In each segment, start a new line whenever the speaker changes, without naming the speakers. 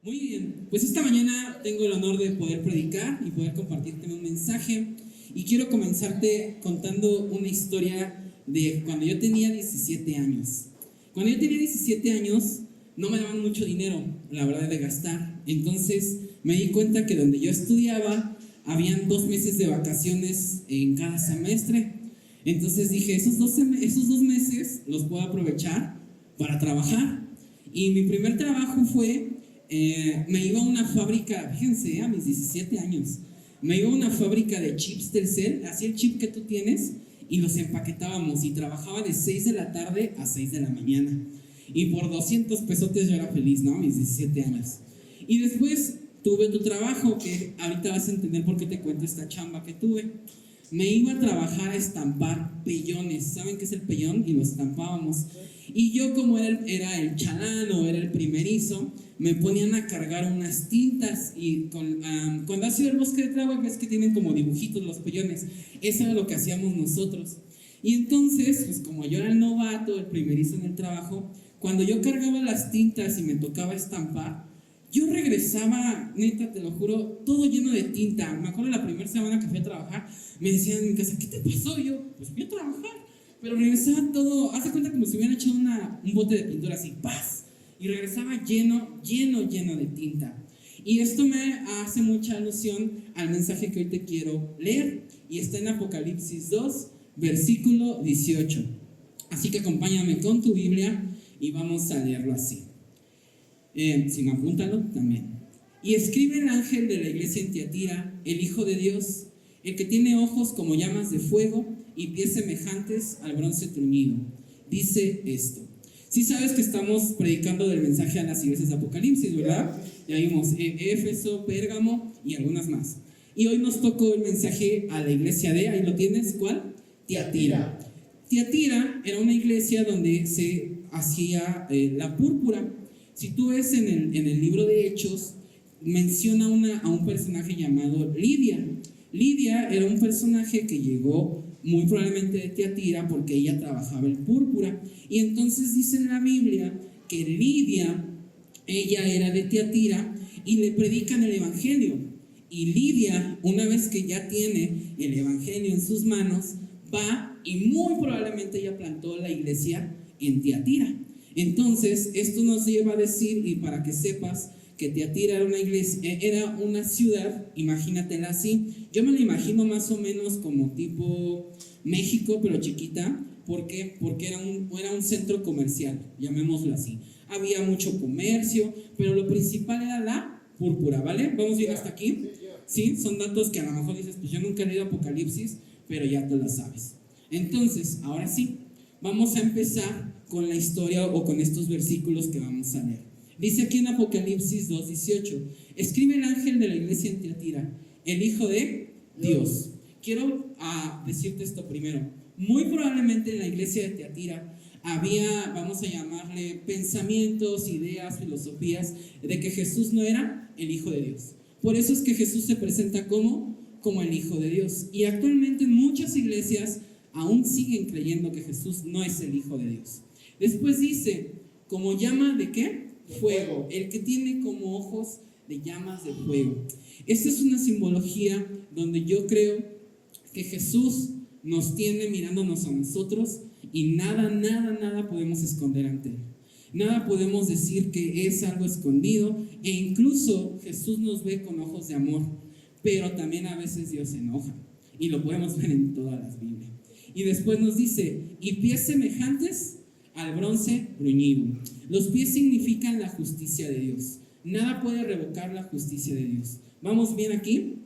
Muy bien, pues esta mañana tengo el honor de poder predicar y poder compartirte un mensaje y quiero comenzarte contando una historia de cuando yo tenía 17 años. Cuando yo tenía 17 años no me daban mucho dinero, la verdad, de gastar. Entonces me di cuenta que donde yo estudiaba habían 2 meses de vacaciones en cada semestre. Entonces dije, esos 2 meses los puedo aprovechar para trabajar. Y mi primer trabajo fue me iba a una fábrica, fíjense, a mis 17 años, me iba a una fábrica de chips Telcel, hacía el chip que tú tienes y los empaquetábamos y trabajaba de 6 de la tarde a 6 de la mañana. Y por 200 pesotes yo era feliz, ¿no? A mis 17 años. Y después tuve tu trabajo, que ahorita vas a entender por qué te cuento esta chamba que tuve. Me iba a trabajar a estampar pellones. ¿Saben qué es el pellón? Y lo estampábamos. Y yo, como era el chalán o era el primerizo, me ponían a cargar unas tintas. Y cuando ha sido el bosque de Tláhuac, ves que tienen como dibujitos los pellones. Eso era lo que hacíamos nosotros. Y entonces, pues como yo era el novato, el primerizo en el trabajo, cuando yo cargaba las tintas y me tocaba estampar, yo regresaba, neta, te lo juro, todo lleno de tinta. Me acuerdo la primera semana que fui a trabajar, me decían en mi casa, ¿qué te pasó? Y yo, pues fui a trabajar. Pero regresaba todo, haz de cuenta como si hubieran echado un bote de pintura así, ¡paz! Y regresaba lleno de tinta. Y esto me hace mucha alusión al mensaje que hoy te quiero leer. Y está en Apocalipsis 2, versículo 18. Así que acompáñame con tu Biblia y vamos a leerlo así. Si me apúntalo también. Y escribe el ángel de la iglesia en Tiatira, el Hijo de Dios, el que tiene ojos como llamas de fuego y pies semejantes al bronce bruñido. Dice esto. Sí sabes que estamos predicando del mensaje a las iglesias de Apocalipsis, ¿verdad? Ya vimos Éfeso, Pérgamo y algunas más. Y hoy nos tocó el mensaje a la iglesia de, ahí lo tienes, ¿cuál? Tiatira. Tiatira era una iglesia donde se hacía la púrpura. Si tú ves en el libro de Hechos, menciona a un personaje llamado Lidia. Lidia era un personaje que llegó muy probablemente de Tiatira porque ella trabajaba el púrpura. Y entonces dice en la Biblia que Lidia, ella era de Tiatira y le predican el evangelio. Y Lidia, una vez que ya tiene el evangelio en sus manos, va y muy probablemente ella plantó la iglesia en Tiatira. Entonces, esto nos lleva a decir, y para que sepas, que Tiatira era una iglesia, era una ciudad, imagínatela así. Yo me la imagino más o menos como tipo México, pero chiquita. ¿Por qué? Porque era un centro comercial, llamémoslo así. Había mucho comercio, pero lo principal era la púrpura, ¿vale? ¿Vamos bien hasta aquí? Sí, son datos que a lo mejor dices, pues yo nunca he leído Apocalipsis, pero ya te lo sabes. Entonces, ahora sí, vamos a empezar con la historia o con estos versículos que vamos a leer. Dice aquí en Apocalipsis 2:18, escribe el ángel de la iglesia en Tiatira, el Hijo de Dios. Quiero decirte esto primero. Muy probablemente en la iglesia de Tiatira había, vamos a llamarle, pensamientos, ideas, filosofías de que Jesús no era el Hijo de Dios. Por eso es que Jesús se presenta como el Hijo de Dios. Y actualmente en muchas iglesias aún siguen creyendo que Jesús no es el Hijo de Dios. Después dice, como llama de ¿qué? Fuego. El que tiene como ojos de llamas de fuego. Esta es una simbología donde yo creo que Jesús nos tiene mirándonos a nosotros y nada podemos esconder ante Él. Nada podemos decir que es algo escondido, e incluso Jesús nos ve con ojos de amor, pero también a veces Dios se enoja y lo podemos ver en todas las Biblias. Y después nos dice, y pies semejantes al bronce bruñido. Los pies significan la justicia de Dios. Nada puede revocar la justicia de Dios. ¿Vamos bien aquí?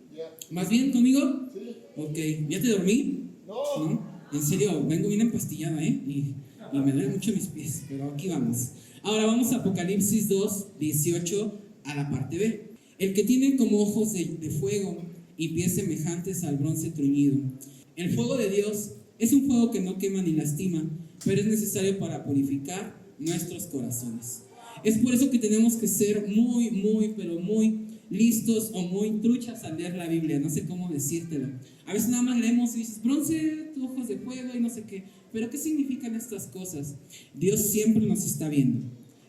¿Vas bien conmigo?
Sí.
Ok, ¿ya te dormí?
No.
En serio, vengo bien empastillada, y me duelen mucho mis pies, pero aquí vamos. Ahora vamos a Apocalipsis 2:18 a la parte B. El que tiene como ojos de fuego y pies semejantes al bronce bruñido. El fuego de Dios es un fuego que no quema ni lastima, pero es necesario para purificar nuestros corazones. Es por eso que tenemos que ser pero muy listos o muy truchas al leer la Biblia. No sé cómo decírtelo. A veces nada más leemos y dices, bronce, ojos de fuego y no sé qué. Pero ¿qué significan estas cosas? Dios siempre nos está viendo.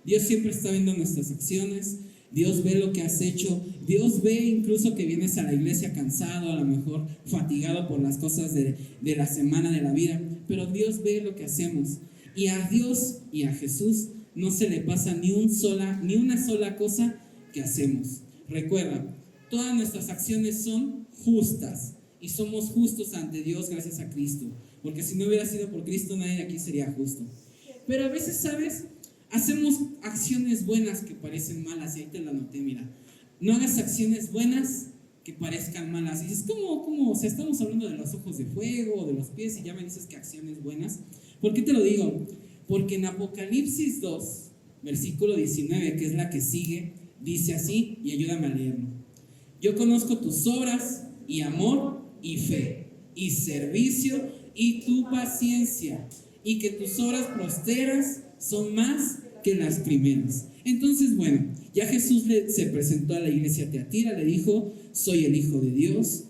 Dios siempre está viendo nuestras acciones. Dios ve lo que has hecho, Dios ve incluso que vienes a la iglesia cansado, a lo mejor fatigado por las cosas de la semana de la vida, pero Dios ve lo que hacemos. Y a Dios y a Jesús no se le pasa ni una sola cosa que hacemos. Recuerda, todas nuestras acciones son justas y somos justos ante Dios gracias a Cristo, porque si no hubiera sido por Cristo nadie de aquí sería justo. Pero a veces, ¿sabes? Hacemos acciones buenas que parecen malas, y ahí te lo anoté, mira. No hagas acciones buenas que parezcan malas. Y es como, o sea, estamos hablando de los ojos de fuego o de los pies y ya me dices que acciones buenas. ¿Por qué te lo digo? Porque en Apocalipsis 2, versículo 19, que es la que sigue, dice así, y ayúdame a leerlo. Yo conozco tus obras y amor y fe y servicio y tu paciencia, y que tus obras posteras son más que las primeras. Entonces, bueno, ya Jesús se presentó a la iglesia de Tiatira, le dijo: soy el Hijo de Dios,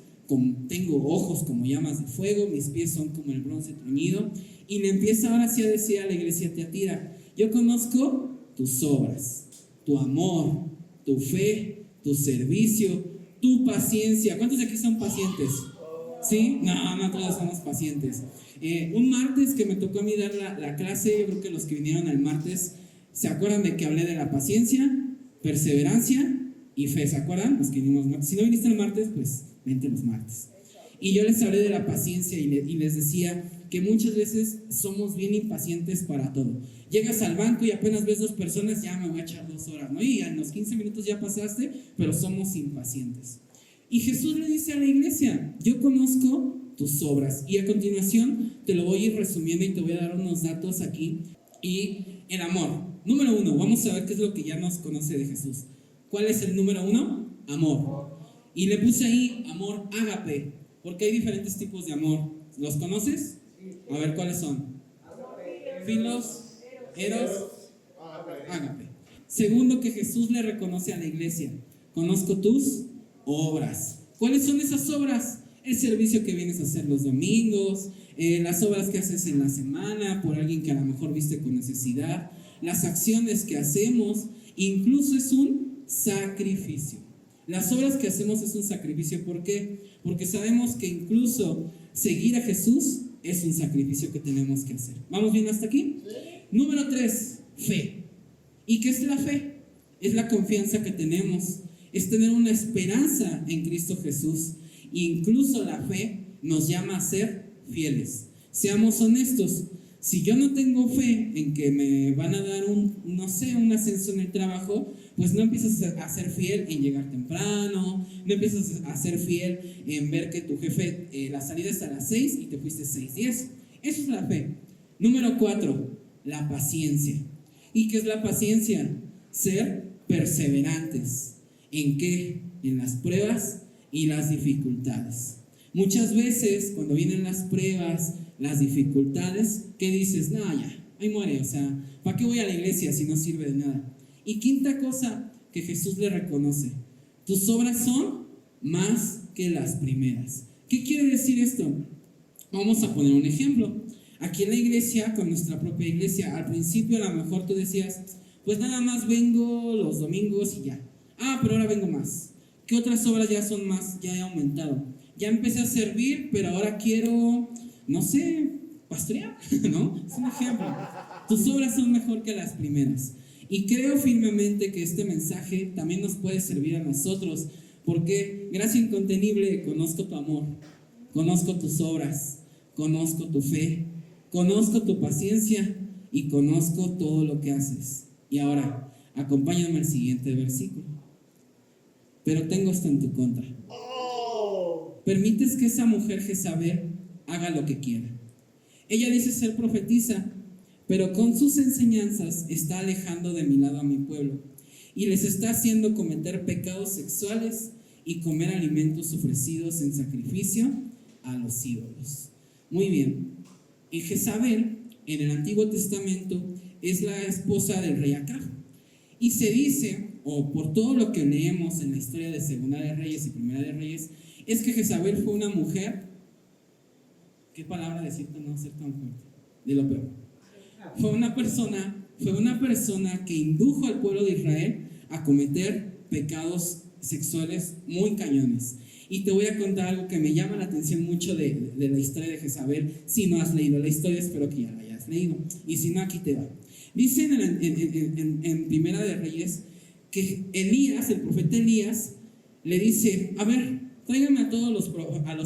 tengo ojos como llamas de fuego, mis pies son como el bronce bruñido. Y le empieza ahora sí a decir a la iglesia de Tiatira: yo conozco tus obras, tu amor, tu fe, tu servicio, tu paciencia. ¿Cuántos de aquí son pacientes? ¿Sí? No todos somos pacientes. Un martes que me tocó a mí dar la clase, yo creo que los que vinieron el martes se acuerdan de que hablé de la paciencia, perseverancia y fe. ¿Se acuerdan? Los que vinimos martes. Si no viniste el martes, pues vente los martes. Y yo les hablé de la paciencia y les decía que muchas veces somos bien impacientes para todo. Llegas al banco y apenas ves 2 personas, ya me voy a echar 2 horas, ¿no? Y en los 15 minutos ya pasaste, pero somos impacientes. Y Jesús le dice a la iglesia: yo conozco tus obras. Y a continuación te lo voy a ir resumiendo y te voy a dar unos datos aquí. Y el amor. Número 1, vamos a ver qué es lo que ya nos conoce de Jesús. ¿Cuál es el número 1? Amor. Y le puse ahí amor ágape, porque hay diferentes tipos de amor. ¿Los conoces? A ver, ¿cuáles son? Filos, eros, ágape. Segundo que Jesús le reconoce a la iglesia: conozco tus obras. ¿Cuáles son esas obras? El servicio que vienes a hacer los domingos, las obras que haces en la semana por alguien que a lo mejor viste con necesidad, las acciones que hacemos, incluso es un sacrificio. Las obras que hacemos es un sacrificio. ¿Por qué? Porque sabemos que incluso seguir a Jesús es un sacrificio que tenemos que hacer. ¿Vamos bien hasta aquí? Sí. Número 3, fe. ¿Y qué es la fe? Es la confianza que tenemos, es tener una esperanza en Cristo Jesús. Incluso la fe nos llama a ser fieles. Seamos honestos. Si yo no tengo fe en que me van a dar un ascenso en el trabajo, pues no empiezas a ser fiel en llegar temprano, no empiezas a ser fiel en ver que tu jefe, la salida es a las 6 y te fuiste 6:10. Eso es la fe. Número 4, la paciencia. ¿Y qué es la paciencia? Ser perseverantes. ¿En qué? En las pruebas y las dificultades. Muchas veces cuando vienen las pruebas, las dificultades, ¿qué dices? No, ya, ahí muere, o sea, ¿para qué voy a la iglesia si no sirve de nada? Y quinta cosa que Jesús le reconoce: tus obras son más que las primeras. ¿Qué quiere decir esto? Vamos a poner un ejemplo. Aquí en la iglesia, con nuestra propia iglesia, al principio a lo mejor tú decías: pues nada más vengo los domingos y ya. Pero ahora vengo más. ¿Qué otras obras ya son más? Ya he aumentado. Ya empecé a servir, pero ahora quiero, no sé, pastorear, ¿no? Es un ejemplo. Tus obras son mejor que las primeras. Y creo firmemente que este mensaje también nos puede servir a nosotros, porque gracia incontenible, conozco tu amor, conozco tus obras, conozco tu fe, conozco tu paciencia y conozco todo lo que haces. Y ahora, acompáñame al siguiente versículo. Pero tengo esto en tu contra. Permites que esa mujer Jezabel haga lo que quiera. Ella dice ser profetisa, pero con sus enseñanzas está alejando de mi lado a mi pueblo y les está haciendo cometer pecados sexuales y comer alimentos ofrecidos en sacrificio a los ídolos. Muy bien. En Jezabel, en el Antiguo Testamento, es la esposa del rey Acab. Y se dice, o por todo lo que leemos en la historia de Segunda de Reyes y Primera de Reyes, es que Jezabel fue una mujer, ¿qué palabra decirte no ser tan fuerte? De lo peor. Fue una persona que indujo al pueblo de Israel a cometer pecados sexuales muy cañones. Y te voy a contar algo que me llama la atención mucho de la historia de Jezabel. Si no has leído la historia, espero que ya la hayas leído. Y si no, aquí te va. Dice en Primera de Reyes que Elías, el profeta Elías, le dice: a ver, tráigame a todos los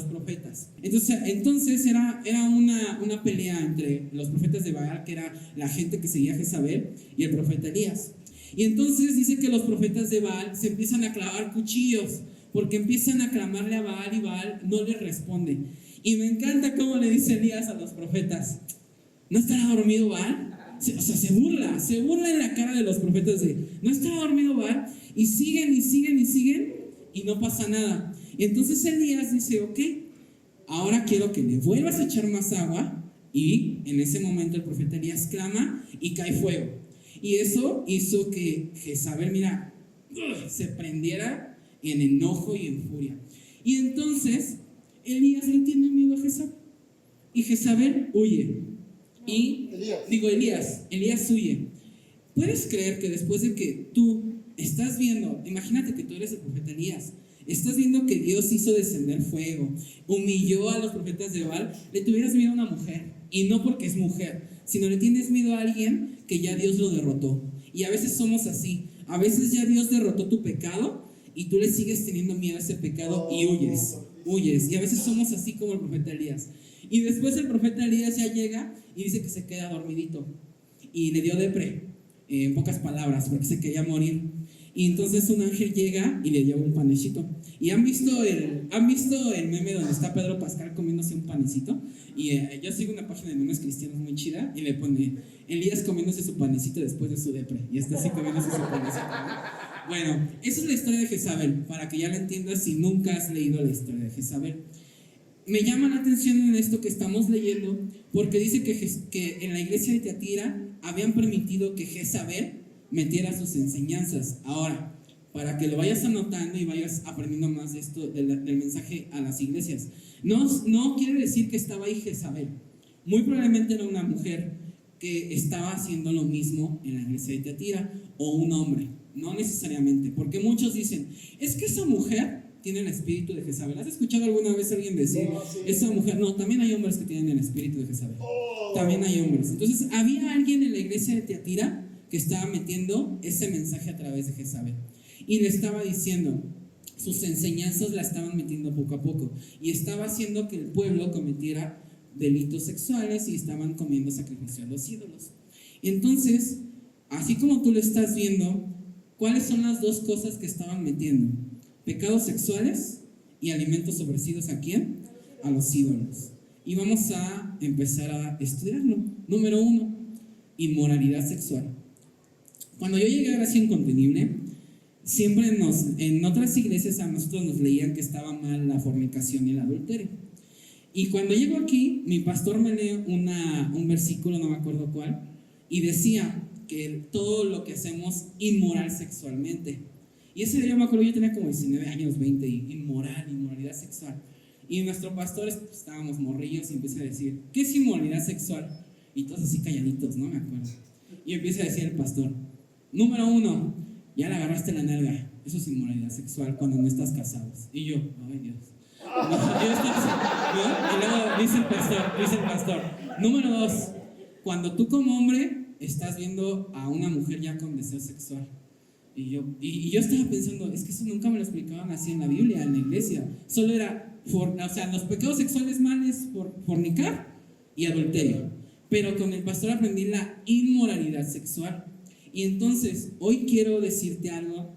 profetas. Entonces era una pelea entre los profetas de Baal, que era la gente que seguía a Jezabel, y el profeta Elías. Y entonces dice que los profetas de Baal se empiezan a clavar cuchillos, porque empiezan a clamarle a Baal y Baal no les responde. Y me encanta cómo le dice Elías a los profetas: ¿no estará dormido Baal? Se burla en la cara de los profetas de: ¿no estará dormido Baal? Y siguen y no pasa nada. Y entonces Elías dice: ok, ahora quiero que le vuelvas a echar más agua. Y en ese momento el profeta Elías clama y cae fuego. Y eso hizo que Jezabel, se prendiera en enojo y en furia. Y entonces Elías le tiene miedo a Jezabel, y Jezabel huye. Elías huye. ¿Puedes creer que después de que tú estás viendo, imagínate que tú eres el profeta Elías, estás viendo que Dios hizo descender fuego, humilló a los profetas de Baal, le tuvieras miedo a una mujer? Y no porque es mujer, sino le tienes miedo a alguien que ya Dios lo derrotó. Y a veces somos así. A veces ya Dios derrotó tu pecado y tú le sigues teniendo miedo a ese pecado y huyes. Y a veces somos así como el profeta Elías. Y después el profeta Elías ya llega y dice que se queda dormidito y le dio depre, en pocas palabras, porque se quería morir. Y entonces un ángel llega y le lleva un panecito. ¿Y han visto el meme donde está Pedro Pascal comiéndose un panecito? Y yo sigo una página de memes cristianos muy chida, y le pone Elías comiéndose su panecito después de su depre, y está así comiéndose su panecito, ¿no? Bueno, esa es la historia de Jezabel, para que ya la entiendas si nunca has leído la historia de Jezabel. Me llama la atención en esto que estamos leyendo, porque dice que en la iglesia de Tiatira habían permitido que Jezabel metiera sus enseñanzas. Ahora, para que lo vayas anotando y vayas aprendiendo más de esto, del mensaje a las iglesias, no quiere decir que estaba ahí Jezabel. Muy probablemente era una mujer que estaba haciendo lo mismo en la iglesia de Tiatira, o un hombre, no necesariamente, porque muchos dicen: es que esa mujer tiene el espíritu de Jezabel. ¿Has escuchado alguna vez a alguien decir esa mujer? No, también hay hombres que tienen el espíritu de Jezabel. También hay hombres. Entonces había alguien en la iglesia de Tiatira que estaba metiendo ese mensaje a través de Jezabel, y le estaba diciendo, sus enseñanzas la estaban metiendo poco a poco, y estaba haciendo que el pueblo cometiera delitos sexuales, y estaban comiendo sacrificio a los ídolos. Entonces, así como tú lo estás viendo, ¿cuáles son las dos cosas que estaban metiendo? Pecados sexuales y alimentos ofrecidos ¿a quién? A los ídolos. Y vamos a empezar a estudiarlo. Número 1, inmoralidad sexual. Cuando yo llegué a Gracia Incontenible, siempre en otras iglesias a nosotros nos leían que estaba mal la fornicación y el adulterio. Y cuando llego aquí, mi pastor me lee un versículo, no me acuerdo cuál, y decía que todo lo que hacemos inmoral sexualmente. Y ese día me acuerdo, yo tenía como 19 años, 20, y inmoralidad sexual. Y nuestro pastor, estábamos morrillos, y empieza a decir: ¿qué es inmoralidad sexual? Y todos así calladitos, ¿no? Me acuerdo. Y empieza a decir el pastor: número 1, ya le agarraste la nalga. Eso es inmoralidad sexual cuando no estás casados. Y yo: ay Dios. ¿No? Y luego dice el pastor: número 2, cuando tú como hombre estás viendo a una mujer ya con deseo sexual. Y yo estaba pensando: es que eso nunca me lo explicaban así en la Biblia, en la iglesia. Solo era, los pecados sexuales males por fornicar y adulterio. Pero con el pastor aprendí la inmoralidad sexual. Y entonces, hoy quiero decirte algo,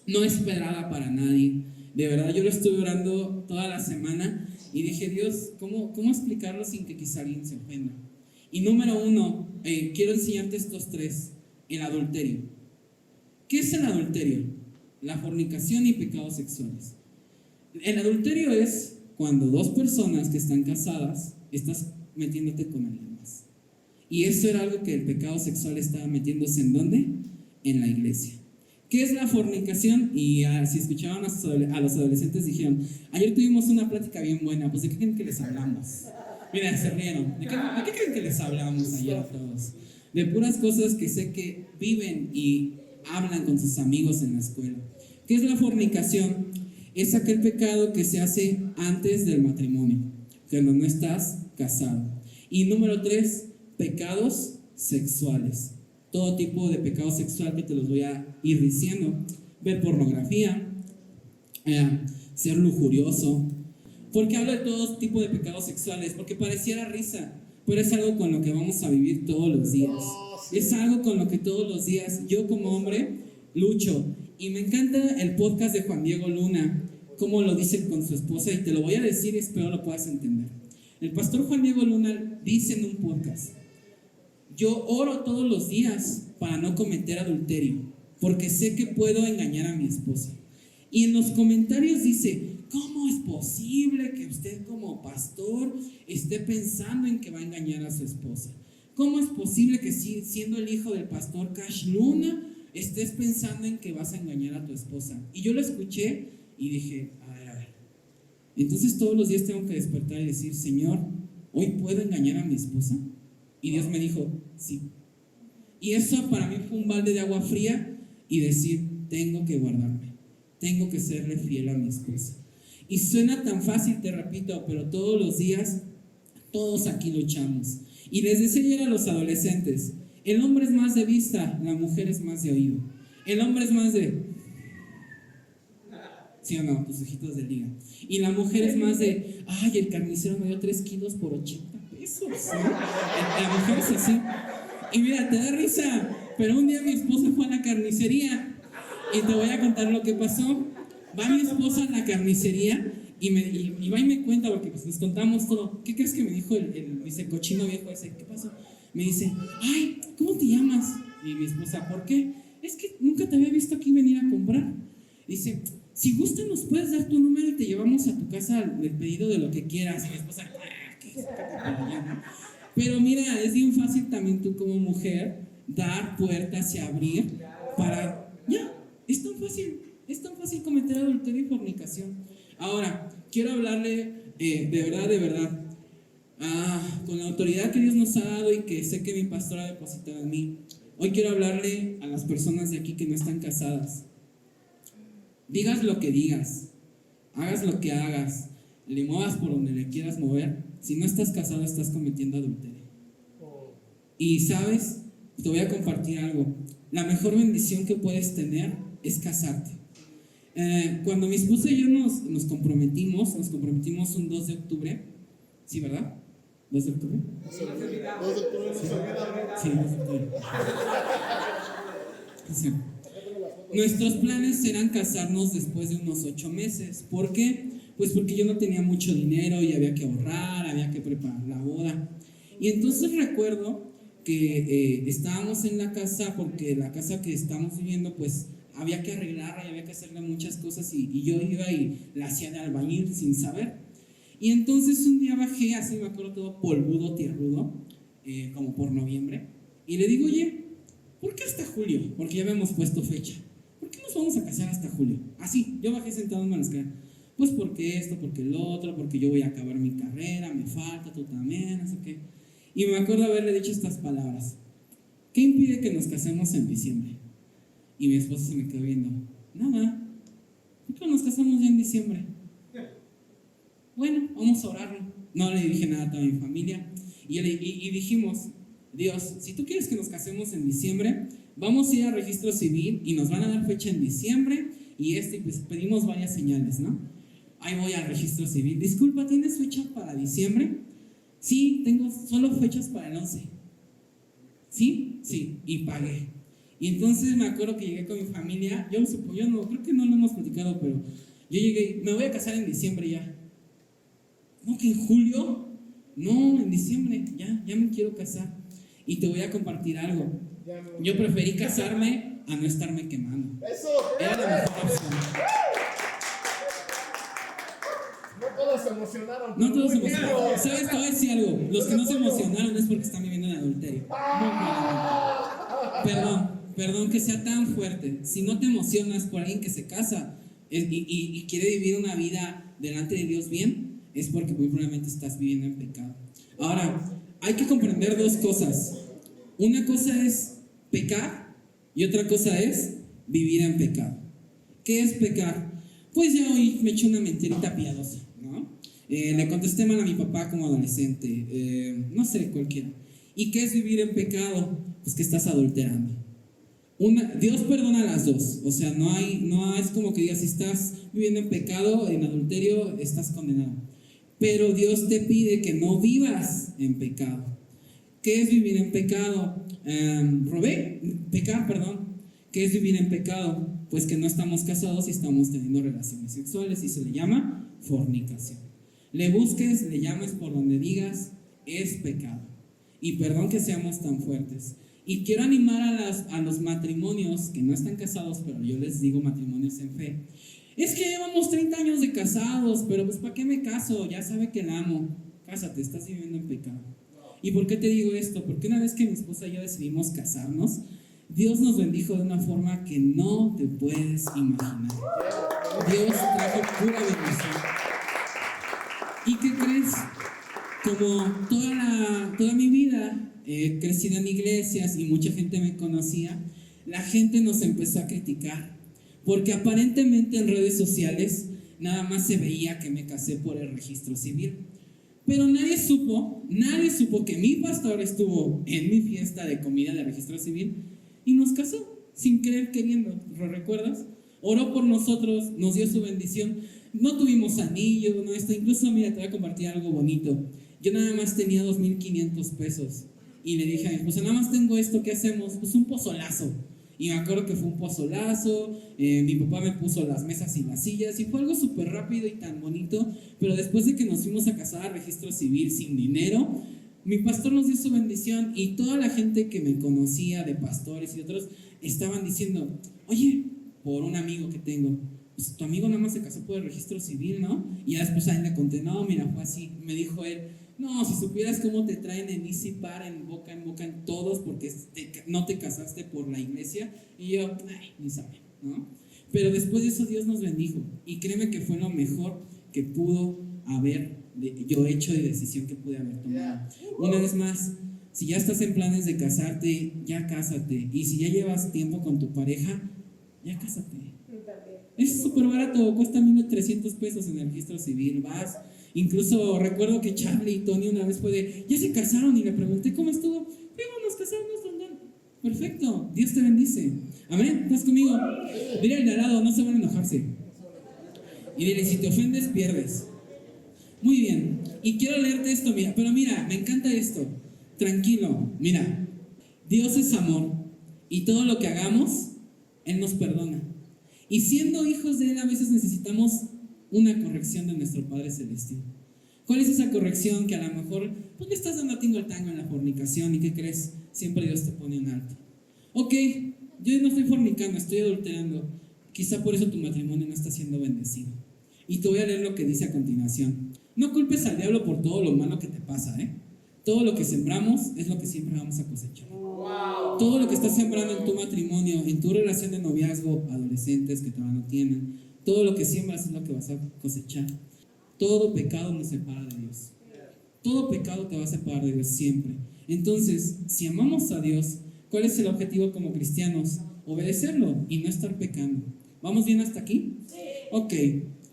no es pedrada para nadie. De verdad, yo lo estuve orando toda la semana y dije: Dios, ¿cómo explicarlo sin que quizá alguien se ofenda? Y número 1, quiero enseñarte estos 3. El adulterio. ¿Qué es el adulterio? La fornicación y pecados sexuales. El adulterio es cuando 2 personas que están casadas estás metiéndote con alguien más. Y eso era algo que el pecado sexual estaba metiéndose ¿en dónde? En la iglesia. ¿Qué es la fornicación? Y si escuchaban a los adolescentes dijeron: ayer tuvimos una plática bien buena. Pues ¿de qué creen que les hablamos? Mira, se rieron. ¿De qué creen que les hablamos ayer a todos? De puras cosas que sé que viven y hablan con sus amigos en la escuela. ¿Qué es la fornicación? Es aquel pecado que se hace antes del matrimonio, cuando no estás casado. Y número 3, pecados sexuales. Todo tipo de pecado sexual que te los voy a ir diciendo. Ver pornografía, ser lujurioso. ¿Por qué hablo de todo tipo de pecados sexuales? Porque pareciera risa, pero es algo con lo que vamos a vivir todos los días. Es algo con lo que todos los días yo como hombre lucho. Y me encanta el podcast de Juan Diego Luna, cómo lo dice con su esposa, y te lo voy a decir y espero lo puedas entender. El pastor Juan Diego Luna dice en un podcast: yo oro todos los días para no cometer adulterio, porque sé que puedo engañar a mi esposa. Y en los comentarios dice: ¿cómo es posible que usted como pastor esté pensando en que va a engañar a su esposa? ¿Cómo es posible que siendo el hijo del pastor Cash Luna estés pensando en que vas a engañar a tu esposa? Y yo lo escuché y dije: a ver. Entonces todos los días tengo que despertar y decir: Señor, ¿hoy puedo engañar a mi esposa? Y Dios me dijo: sí. Y eso para mí fue un balde de agua fría y decir: tengo que guardarme, tengo que serle fiel a mi esposa. Y suena tan fácil, te repito, pero todos los días, todos aquí luchamos. Y les decía ayer a los adolescentes: el hombre es más de vista, la mujer es más de oído. El hombre es más de... ¿sí o no? Tus ojitos de liga. Y la mujer es más de: ay, el carnicero me dio 3 kilos por 80 pesos. ¿Sí? La mujer es así. Y mira, te da risa, pero un día mi esposa fue a la carnicería y te voy a contar lo que pasó. Va mi esposa a la carnicería y va y me cuenta, porque pues nos contamos todo. ¿Qué crees que me dijo el cochino viejo ese? ¿Qué pasó? Me dice: ay, ¿cómo te llamas? Y mi esposa: ¿por qué? Es que nunca te había visto aquí venir a comprar. Dice: si gustas nos puedes dar tu número y te llevamos a tu casa el pedido de lo que quieras. Y mi esposa: pero mira, es bien fácil también tú como mujer dar puertas y abrir para... ya, es tan fácil cometer adulterio y fornicación. Ahora, quiero hablarle de verdad, con la autoridad que Dios nos ha dado y que sé que mi pastor ha depositado en mí. Hoy quiero hablarle a las personas de aquí que no están casadas. Digas lo que digas, hagas lo que hagas, le muevas por donde le quieras mover, si no estás casado estás cometiendo adulterio. Y sabes, te voy a compartir algo. La mejor bendición que puedes tener es casarte. Cuando mi esposa y yo nos comprometimos un 2 de octubre. ¿Sí, verdad? ¿2 de octubre? Sí, 2 de octubre. Sí. Nuestros planes eran casarnos después de unos 8 meses. ¿Por qué? Pues porque yo no tenía mucho dinero y había que ahorrar, había que preparar la boda. Y entonces recuerdo que estábamos en la casa, porque la casa que estábamos viviendo pues había que arreglarla y había que hacerle muchas cosas, y yo iba y la hacía de albañil sin saber. Y entonces un día bajé, así me acuerdo, todo polvudo, tierrudo, como por noviembre, y le digo: oye, ¿por qué hasta julio? Porque ya habíamos puesto fecha. ¿Por qué nos vamos a casar hasta julio? Así, yo bajé sentado en la escalera. Pues porque esto, porque lo otro, porque yo voy a acabar mi carrera, me falta, tú también, así que... Y me acuerdo haberle dicho estas palabras: ¿qué impide que nos casemos en diciembre? Y mi esposa se me quedó viendo: nada, ¿por qué no nos casamos ya en diciembre? Bueno, vamos a orarlo. No le dije nada a toda mi familia. Y dijimos: Dios, si tú quieres que nos casemos en diciembre, vamos a ir al registro civil y nos van a dar fecha en diciembre y pues pedimos varias señales, ¿no? Ahí voy al registro civil: disculpa, ¿tienes fecha para diciembre? Sí, tengo solo fechas para el 11. ¿Sí? Sí, y pagué. Y entonces me acuerdo que llegué con mi familia. Yo no, creo que no lo hemos platicado, pero yo llegué: me voy a casar en diciembre ya. ¿No que en julio? No, en diciembre, ya me quiero casar. Y te voy a compartir algo. Yo preferí casarme a no estarme quemando. Era la mejor opción.
No todos se emocionaron.
No todos se emocionaron. ¿Sabes? Te voy a decir algo. Los que no se emocionaron es porque están viviendo en adulterio. Perdón que sea tan fuerte. Si no te emocionas por alguien que se casa y quiere vivir una vida delante de Dios bien, es porque muy probablemente estás viviendo en pecado. Ahora, hay que comprender dos cosas. Una cosa es pecar Y otra cosa es vivir en pecado. ¿Qué es pecar? Pues ya hoy me eché una mentirita piadosa, ¿no? Le contesté mal a mi papá como adolescente, no sé, cualquiera. ¿Y qué es vivir en pecado? Pues que estás adulterando. Dios perdona las dos, o sea, no es como que digas, si estás viviendo en pecado, en adulterio, estás condenado. Pero Dios te pide que no vivas en pecado. ¿Qué es vivir en pecado? Pecar, perdón. ¿Qué es vivir en pecado? Pues que no estamos casados y estamos teniendo relaciones sexuales y se le llama fornicación. Le busques, le llames por donde digas, es pecado. Y perdón que seamos tan fuertes. Y quiero animar a los matrimonios que no están casados, pero yo les digo matrimonios en fe. Es que llevamos 30 años de casados, pero pues ¿para qué me caso? Ya sabe que la amo. Cásate, estás viviendo en pecado. ¿Y por qué te digo esto? Porque una vez que mi esposa y yo decidimos casarnos, Dios nos bendijo de una forma que no te puedes imaginar. Dios trajo pura bendición. ¿Y qué crees? Como toda mi vida he crecido en iglesias y mucha gente me conocía, la gente nos empezó a criticar, porque aparentemente en redes sociales nada más se veía que me casé por el registro civil. Pero nadie supo que mi pastor estuvo en mi fiesta de comida de registro civil y nos casó, sin querer queriendo. ¿Lo recuerdas? Oró por nosotros, nos dio su bendición. No tuvimos anillo, no esto. Incluso, mira, te voy a compartir algo bonito. Yo nada más tenía 2,500 pesos y le dije a mi esposa, nada más tengo esto, ¿qué hacemos? Pues un pozolazo. Y me acuerdo que fue un pozolazo, mi papá me puso las mesas y las sillas y fue algo súper rápido y tan bonito. Pero después de que nos fuimos a casar a registro civil sin dinero, mi pastor nos dio su bendición y toda la gente que me conocía de pastores y otros estaban diciendo, oye, por un amigo que tengo, pues tu amigo nada más se casó por el registro civil, ¿no? Y ya después a él le conté, no, mira, fue así. Me dijo él, no, si supieras cómo te traen en Easy Par, en boca en todos, porque no te casaste por la iglesia. Y yo, ay, ni sabe, ¿no? Pero después de eso Dios nos bendijo. Y créeme que fue lo mejor que pudo haber yo hecho de decisión que pude haber tomado. Una vez más, si ya estás en planes de casarte, ya cásate. Y si ya llevas tiempo con tu pareja, ya cásate. Es súper barato, cuesta 1,300 pesos en el registro civil. Vas. Incluso recuerdo que Charlie y Tony una vez ya se casaron y le pregunté cómo estuvo. Nos casamos, ¿dónde? Perfecto, Dios te bendice. Amén, ¿estás conmigo? Dile al de al lado, no se van a enojarse. Y dile, si te ofendes, pierdes. Muy bien, y quiero leerte esto, mira, pero mira, me encanta esto. Tranquilo, mira, Dios es amor y todo lo que hagamos, Él nos perdona. Y siendo hijos de Él, a veces necesitamos una corrección de nuestro Padre Celestial. ¿Cuál es esa corrección? Que a lo mejor pues le estás dando tingo al tango en la fornicación y ¿qué crees? Siempre Dios te pone un alto. Ok, yo no estoy fornicando, estoy adulterando. Quizá por eso tu matrimonio no está siendo bendecido. Y te voy a leer lo que dice a continuación. No culpes al diablo por todo lo malo que te pasa, ¿eh? Todo lo que sembramos es lo que siempre vamos a cosechar. Wow. Todo lo que estás sembrando en tu matrimonio, en tu relación de noviazgo, adolescentes que todavía no tienen, todo lo que siembras es lo que vas a cosechar. Todo pecado nos separa de Dios. Todo pecado te va a separar de Dios siempre. Entonces, si amamos a Dios, ¿cuál es el objetivo como cristianos? Obedecerlo y no estar pecando. ¿Vamos bien hasta aquí? Sí. Ok,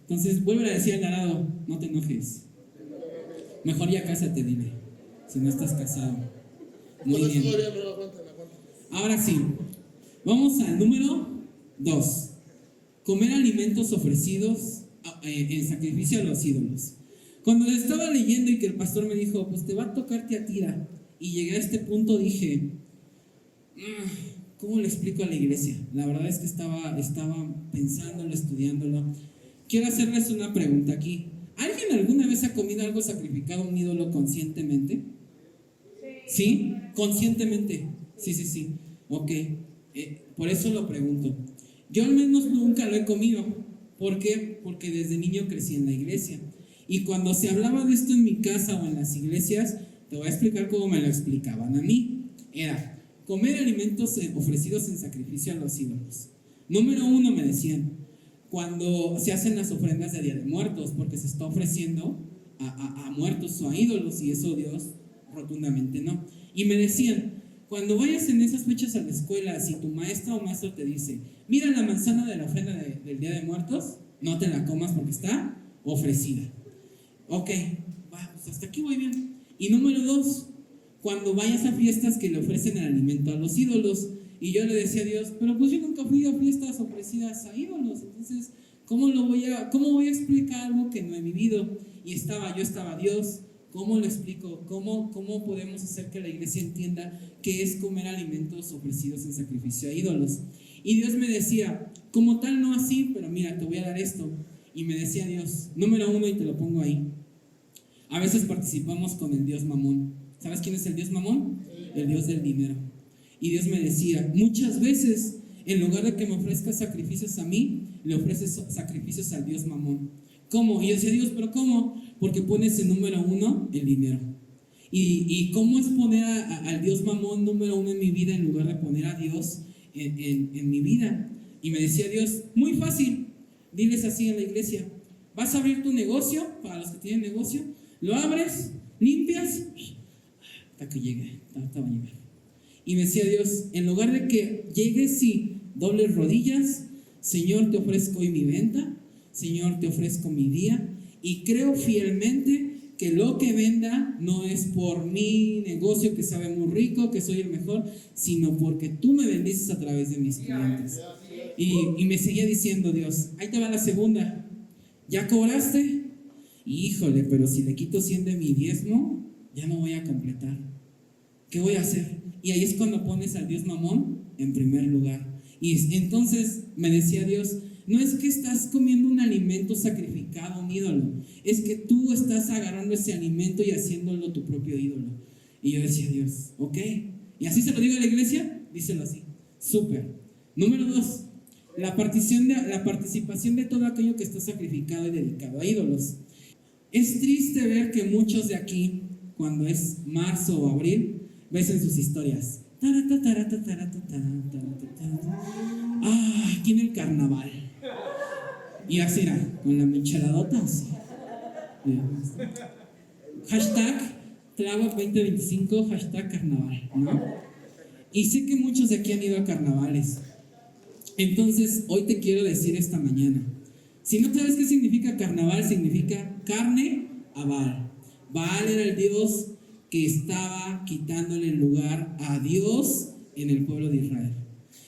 entonces vuelve a decir al lado, no te enojes. Mejor ya cásate, dile, si no estás casado. Muy bien. Ahora sí, vamos al número 2. Comer alimentos ofrecidos en sacrificio a los ídolos. Cuando estaba leyendo y que el pastor me dijo, pues te va a tocarte a tira, y llegué a este punto, dije, ¿cómo le explico a la iglesia? La verdad es que estaba pensándolo, estudiándolo. Quiero hacerles una pregunta aquí. ¿Alguien alguna vez ha comido algo sacrificado a un ídolo conscientemente? ¿Sí? ¿Conscientemente? Sí. Ok, por eso lo pregunto. Yo al menos nunca lo he comido. ¿Por qué? Porque desde niño crecí en la iglesia. Y cuando se hablaba de esto en mi casa o en las iglesias, te voy a explicar cómo me lo explicaban a mí. Era comer alimentos ofrecidos en sacrificio a los ídolos. Número 1 me decían, cuando se hacen las ofrendas de Día de Muertos, porque se está ofreciendo a muertos o a ídolos, y eso Dios rotundamente no. Y me decían, cuando vayas en esas fechas a la escuela, si tu maestra o maestro te dice, mira la manzana de la ofrenda del Día de Muertos, no te la comas porque está ofrecida. Ok, pues hasta aquí voy bien. Y número 2, cuando vayas a fiestas que le ofrecen el alimento a los ídolos. Y yo le decía a Dios, pero pues yo nunca fui a fiestas ofrecidas a ídolos, entonces, ¿cómo voy a explicar algo que no he vivido? Y yo estaba, Dios, ¿cómo lo explico? ¿Cómo podemos hacer que la iglesia entienda qué es comer alimentos ofrecidos en sacrificio a ídolos? Y Dios me decía, como tal no así, pero mira, te voy a dar esto. Y me decía Dios, número 1, y te lo pongo ahí. A veces participamos con el Dios Mamón. ¿Sabes quién es el Dios Mamón? El Dios del dinero. Y Dios me decía, muchas veces, en lugar de que me ofrezcas sacrificios a mí, le ofreces sacrificios al Dios Mamón. ¿Cómo? Y yo decía, Dios, ¿pero cómo? Porque pones en número 1 el dinero. ¿Y cómo es poner al Dios Mamón número 1 en mi vida en lugar de poner a Dios en mi vida? Y me decía Dios, muy fácil, diles así en la iglesia, vas a abrir tu negocio, para los que tienen negocio, lo abres, limpias, hasta que llegue, hasta va a llegar. Y me decía Dios, en lugar de que llegues y dobles rodillas, Señor, te ofrezco hoy mi venta, Señor, te ofrezco mi día, y creo fielmente que lo que venda no es por mi negocio que sabe muy rico, que soy el mejor, sino porque tú me bendices a través de mis clientes. Y me seguía diciendo Dios, ahí te va la segunda, ¿ya cobraste? Híjole, pero si le quito 100 de mi diezmo, ya no voy a completar. ¿Qué voy a hacer? Y ahí es cuando pones al Dios Mamón en primer lugar. Y entonces me decía Dios, no es que estás comiendo un alimento sacrificado a un ídolo, es que tú estás agarrando ese alimento y haciéndolo tu propio ídolo. Y yo decía, Dios, ok. ¿Y así se lo digo a la iglesia? Díselo así. Súper. Número 2, la participación de todo aquello que está sacrificado y dedicado a ídolos. Es triste ver que muchos de aquí, cuando es marzo o abril, ves en sus historias, aquí en el carnaval, y así era, con la micheladota así. Hashtag Tláhuac 2025, hashtag carnaval, ¿no? Y sé que muchos de aquí han ido a carnavales. Entonces hoy te quiero decir esta mañana, si no sabes qué significa carnaval, significa carne a Baal. Baal era el dios que estaba quitándole el lugar a Dios en el pueblo de Israel.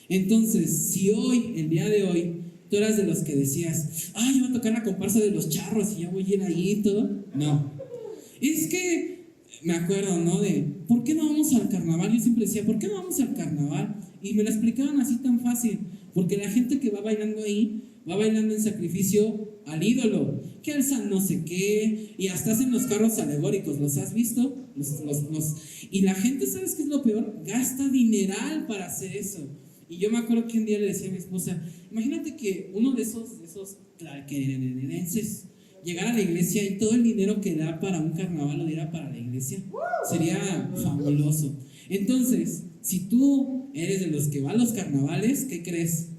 Entonces, si hoy, el día de hoy, tú eras de los que decías, yo voy a tocar la comparsa de los charros y ya voy a ir ahí y todo, no. Es que, me acuerdo, ¿no? De, ¿por qué no vamos al carnaval? Yo siempre decía, ¿por qué no vamos al carnaval? Y me lo explicaban así tan fácil, porque la gente que va bailando ahí, va bailando en sacrificio al ídolo, que alzan no sé qué, y hasta hacen los carros alegóricos, ¿los has visto? Y la gente, ¿sabes qué es lo peor? Gasta dineral para hacer eso. Y yo me acuerdo que un día le decía a mi esposa, imagínate que uno de esos querenenses llegara a la iglesia y todo el dinero que da para un carnaval lo diera para la iglesia. Sería fabuloso. Entonces, si tú eres de los que va a los carnavales, ¿qué crees?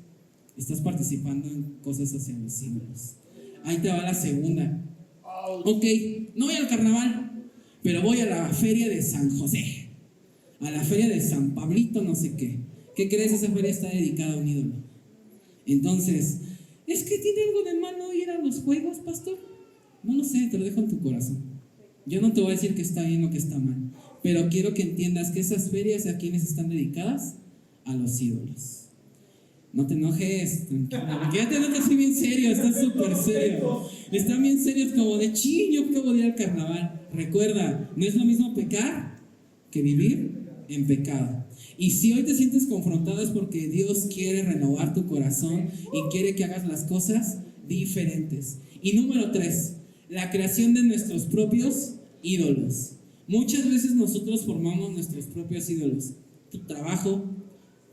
Estás participando en cosas hacia los símbolos. Ahí te va la segunda. Ok, no voy al carnaval, pero voy a la feria de San José, a la feria de San Pablito, no sé qué. ¿Qué crees? Esa feria está dedicada a un ídolo. Entonces, ¿es que tiene algo de malo ir a los juegos, pastor? No lo sé, te lo dejo en tu corazón. Yo no te voy a decir que está bien o que está mal, pero quiero que entiendas que esas ferias, ¿a quiénes están dedicadas? A los ídolos. No te enojes, tranquilo, porque ya te notas así bien serio, estás súper serio. Están bien serios como de yo acabo de ir al carnaval. Recuerda, no es lo mismo pecar que vivir en pecado. Y si hoy te sientes confrontado es porque Dios quiere renovar tu corazón y quiere que hagas las cosas diferentes. Y número 3, la creación de nuestros propios ídolos. Muchas veces nosotros formamos nuestros propios ídolos. Tu trabajo,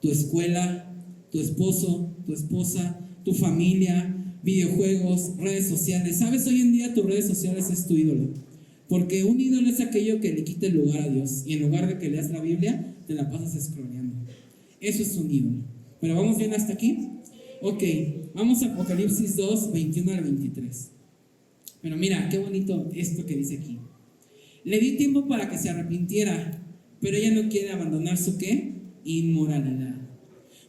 tu escuela, tu esposo, tu esposa, tu familia, videojuegos, redes sociales. ¿Sabes? Hoy en día tus redes sociales es tu ídolo. Porque un ídolo es aquello que le quita el lugar a Dios. Y en lugar de que leas la Biblia, te la pasas scrolleando. Eso es un ídolo. ¿Pero vamos bien hasta aquí? Ok, vamos a Apocalipsis 2, 21 al 23. Pero mira, qué bonito esto que dice aquí. Le di tiempo para que se arrepintiera, pero ella no quiere abandonar su ¿qué? Inmoralidad.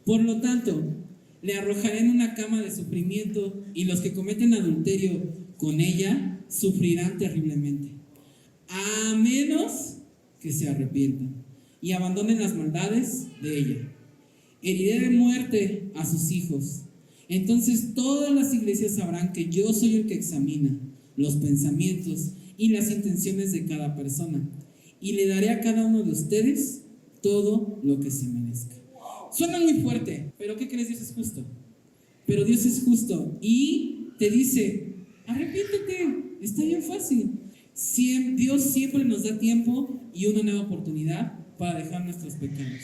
Por lo tanto, le arrojaré en una cama de sufrimiento y los que cometen adulterio con ella sufrirán terriblemente, a menos que se arrepientan y abandonen las maldades de ella. Heriré de muerte a sus hijos. Entonces todas las iglesias sabrán que yo soy el que examina los pensamientos y las intenciones de cada persona, y le daré a cada uno de ustedes todo lo que se merezca. Suena muy fuerte, pero ¿qué crees? Dios es justo. Pero Dios es justo y te dice, arrepiéntete, está bien fácil. Dios siempre nos da tiempo y una nueva oportunidad para dejar nuestros pecados.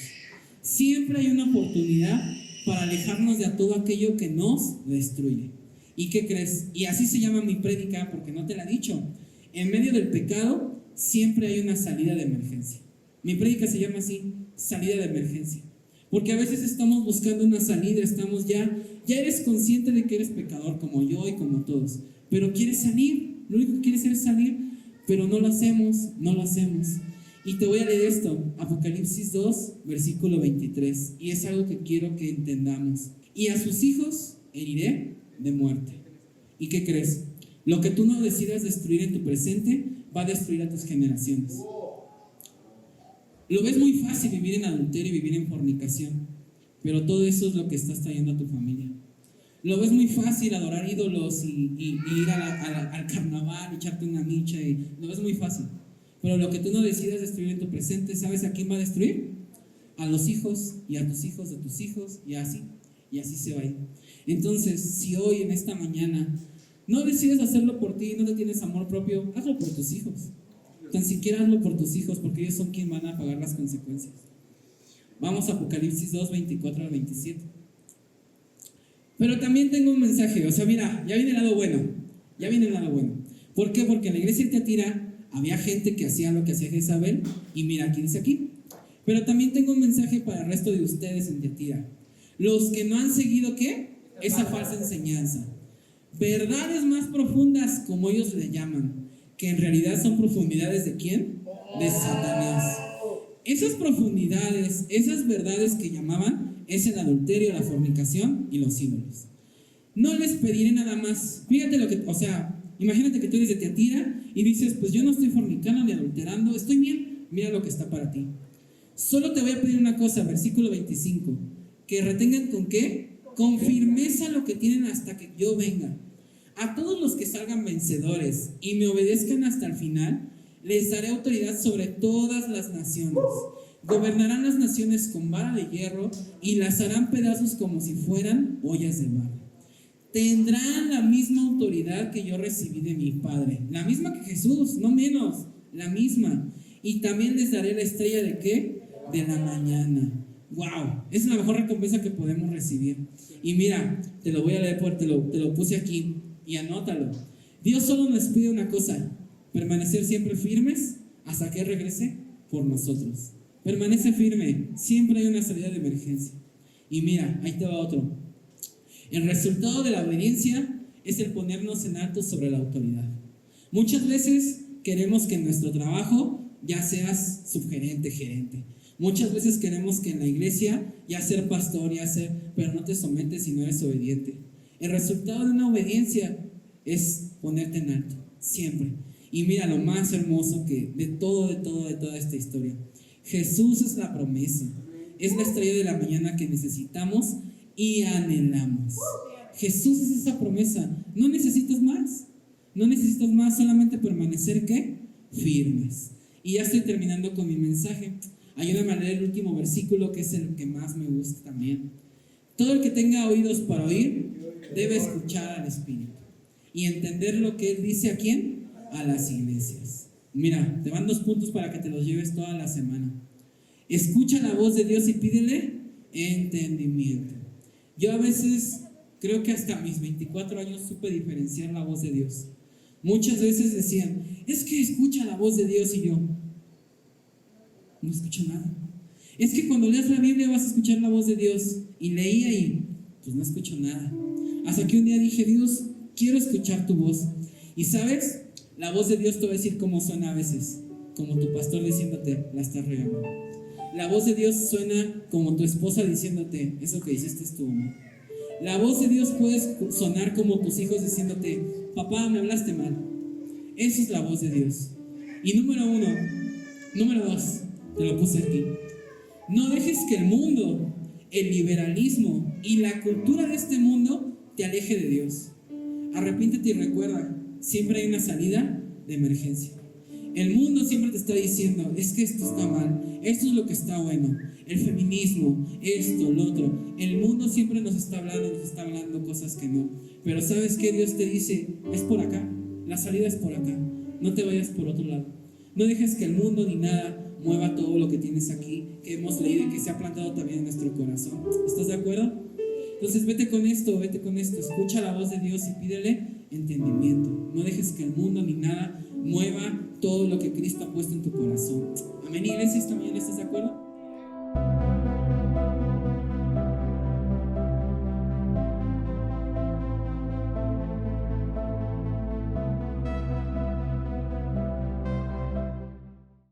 Siempre hay una oportunidad para alejarnos de todo aquello que nos destruye. ¿Y qué crees? Y así se llama mi prédica, porque no te la he dicho. En medio del pecado siempre hay una salida de emergencia. Mi prédica se llama así, salida de emergencia. Porque a veces estamos buscando una salida, ya eres consciente de que eres pecador como yo y como todos, pero quieres salir, lo único que quieres es salir, pero no lo hacemos. Y te voy a leer esto, Apocalipsis 2, versículo 23, y es algo que quiero que entendamos. Y a sus hijos heriré de muerte. ¿Y qué crees? Lo que tú no decidas destruir en tu presente va a destruir a tus generaciones. Lo ves muy fácil vivir en adulterio y vivir en fornicación, pero todo eso es lo que estás trayendo a tu familia. Lo ves muy fácil adorar ídolos y ir al carnaval, echarte una micha, lo ves muy fácil. Pero lo que tú no decidas destruir en tu presente, ¿sabes a quién va a destruir? A los hijos y a tus hijos de tus hijos, y así se va a ir. Entonces, si hoy en esta mañana no decides hacerlo por ti, no te tienes amor propio, hazlo por tus hijos. Tan siquiera hazlo por tus hijos, porque ellos son quienes van a pagar las consecuencias. Vamos a Apocalipsis 2, 24 al 27. Pero también tengo un mensaje, o sea, mira, ya viene el lado bueno. ¿Por qué? Porque en la iglesia de Tiatira había gente que hacía lo que hacía Jezabel, y mira, aquí dice aquí. Pero también tengo un mensaje para el resto de ustedes en Tiatira. Los que no han seguido, ¿qué? Esa falsa enseñanza. Verdades más profundas, como ellos le llaman, que en realidad son profundidades ¿de quién? De Satanás. Esas profundidades, esas verdades que llamaban, es el adulterio, la fornicación y los ídolos. No les pediré nada más. Fíjate imagínate que tú eres de Tiatira y dices, pues yo no estoy fornicando ni adulterando, estoy bien, mira lo que está para ti. Solo te voy a pedir una cosa, versículo 25, que retengan ¿con qué? Con firmeza lo que tienen hasta que yo venga. A todos los que salgan vencedores y me obedezcan hasta el final, les daré autoridad sobre todas las naciones. Gobernarán las naciones con vara de hierro y las harán pedazos como si fueran ollas de barro. Tendrán la misma autoridad que yo recibí de mi Padre, la misma que Jesús, no menos, la misma. Y también les daré la estrella ¿de qué? De la mañana. ¡Wow! Es la mejor recompensa que podemos recibir. Y mira, te lo voy a leer porque te lo puse aquí y anótalo. Dios solo nos pide una cosa: permanecer siempre firmes hasta que regrese por nosotros. Permanece firme, siempre hay una salida de emergencia. Y mira, ahí te va otro. El resultado de la obediencia es el ponernos en alto sobre la autoridad. Muchas veces queremos que en nuestro trabajo ya seas subgerente, gerente. Muchas veces queremos que en la iglesia ya ser pastor, pero no te sometes y no eres obediente. El resultado de una obediencia es ponerte en alto, siempre. Y mira lo más hermoso de toda esta historia. Jesús es la promesa, es la estrella de la mañana que necesitamos y anhelamos. Jesús es esa promesa. No necesitas más, solamente permanecer ¿qué? Firmes. Y ya estoy terminando con mi mensaje. Ayúdame a leer el último versículo, que es el que más me gusta también. Todo el que tenga oídos para oír debe escuchar al Espíritu y entender lo que Él dice. ¿A quién? A las iglesias. Mira, te van 2 puntos para que te los lleves toda la semana. Escucha la voz de Dios y pídele entendimiento. Yo a veces creo que hasta mis 24 años supe diferenciar la voz de Dios. Muchas veces decían, es que escucha la voz de Dios, y yo no escucho nada. Es que cuando leas la Biblia vas a escuchar la voz de Dios. Y leía y pues no escucho nada. Hasta que un día dije, Dios, quiero escuchar tu voz. Y sabes, la voz de Dios te va a decir cómo suena a veces, como tu pastor diciéndote, la estás regando. La voz de Dios suena como tu esposa diciéndote, eso que hiciste estuvo mal. La voz de Dios puede sonar como tus hijos diciéndote, papá, me hablaste mal. Esa es la voz de Dios. Y número 2, te lo puse aquí. No dejes que el mundo, el liberalismo y la cultura de este mundo te aleje de Dios. Arrepiéntete y recuerda, siempre hay una salida de emergencia. El mundo siempre te está diciendo, es que esto está mal, esto es lo que está bueno, el feminismo, esto, lo otro. El mundo siempre nos está hablando cosas que no. Pero ¿sabes qué? Dios te dice, es por acá, la salida es por acá, no te vayas por otro lado. No dejes que el mundo ni nada mueva todo lo que tienes aquí, que hemos leído y que se ha plantado también en nuestro corazón. ¿Estás de acuerdo? Entonces vete con esto, escucha la voz de Dios y pídele entendimiento. No dejes que el mundo ni nada mueva todo lo que Cristo ha puesto en tu corazón. Amén, iglesia, esta mañana, ¿estás de acuerdo?